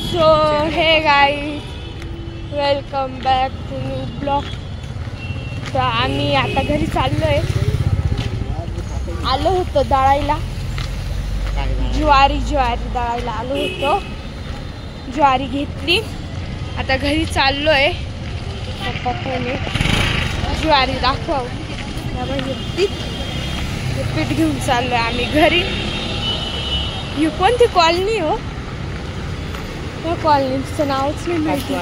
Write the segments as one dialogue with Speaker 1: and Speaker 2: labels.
Speaker 1: So hey guys, welcome back to new blog. तर आम्ही आता घरी चाललोय. आलो होतो दळायला, ज्वारी दळायला आलो होतो. ज्वारी घेतली, आता घरी चाललोय. पप्पाने ज्वारी दाखव, पीठ घेऊन चाललोय आम्ही घरी. ही कोणती कॉलनी हो? त्या कॉलनीचं नावच नाही माहिती.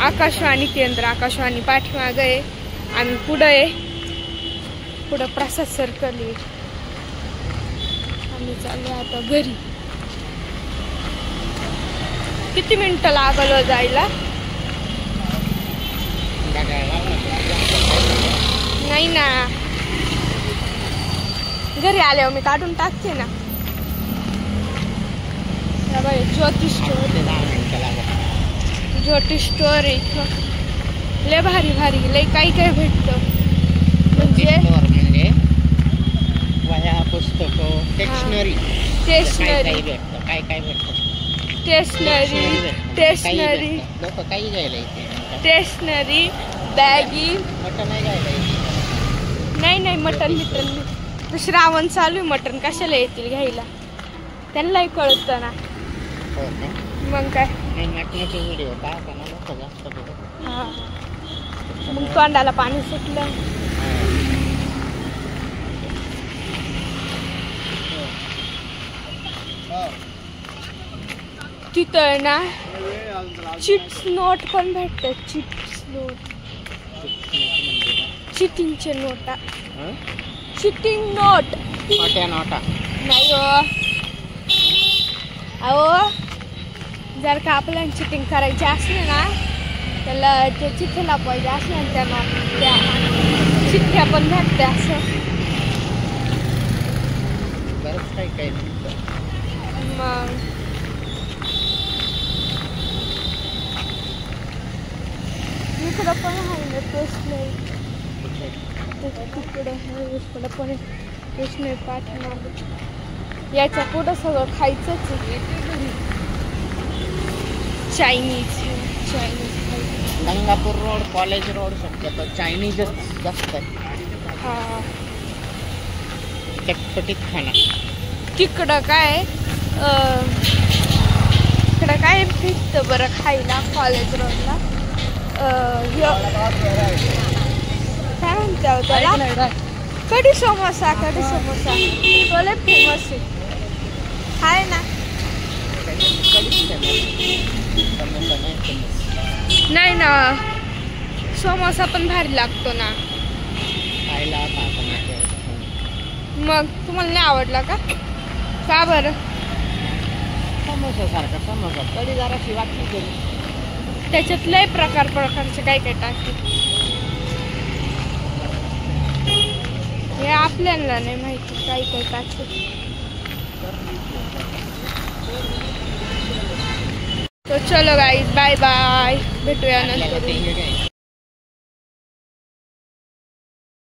Speaker 1: आकाशवाणी केंद्र, आकाशवाणी पाठीमागं आहे. आम्ही पुढं आहे, पुढं प्रसाद सर्कल आहे. आम्ही चाललोय आता घरी. किती मिनिटं लागलो जायला? नाही ना, घरी आल्यावर मी काढून टाकते ना. ज्योतिष स्टोर आहे इथं. लय भारी भारी लय काही काही भेटतं. म्हणजे
Speaker 2: वह्या, पुस्तकं, स्टेशनरी
Speaker 1: काय
Speaker 2: भेटतं.
Speaker 1: स्टेशनरी
Speaker 2: लोक काही घ्यायला येते.
Speaker 1: Stationery, baggy.
Speaker 2: मटन नाही घ्यायला येते.
Speaker 1: नाही मटन श्रावण चालू आहे. मटन कशाला येतील घ्यायला? त्यांनाही कळतं ना. मग काय,
Speaker 2: मटणाचे व्हिडिओ पाहता ना लोक जास्त.
Speaker 1: हा, मग तोंडाला पाणी सुटलं. तिथं ना चिप्स नोट पण भेटतात. चिप्स नोट, चिटिंगचे नोटा. चिटिंग नोट
Speaker 2: नोटा
Speaker 1: नाही हो. अहो, जर का आपल्याला चिटिंग करायची असली ना, त्याला ते चिठ्ठ्या लावायचे असले ना, त्यांना त्या चिठ्ठ्या पण भेटते. असं
Speaker 2: बरंच काही
Speaker 1: मग इकडं पण आहे ना स्टेशनरी. तिकडं इकडं पण स्टेशनरी पाठीमागं. याच्या पुढं सगळं खायचंच आहे. Chinese
Speaker 2: Gangapur road, college road शक्यतो चायनीजच जास्त आहे.
Speaker 1: हा,
Speaker 2: चटपटीत खाना.
Speaker 1: तिकडं काय भेटतं बरं खायला कॉलेज रोडला? काय म्हणते त्याला? कढी समोसा तो लय फेमस आहे ना. नाही ना, समोसा पण भारी लागतो ना
Speaker 2: खायला.
Speaker 1: मग तुम्हाला नाही आवडला का? का बरं?
Speaker 2: समोसा सारखा समोसा, कढी जराशी वाटली गेली.
Speaker 1: त्याच्यात लय प्रकारचे काय टाकते. हे आपल्याला नाही माहिती काय टाकते. तो चलो गाईज, बाय बाय, भेटूया नंतर.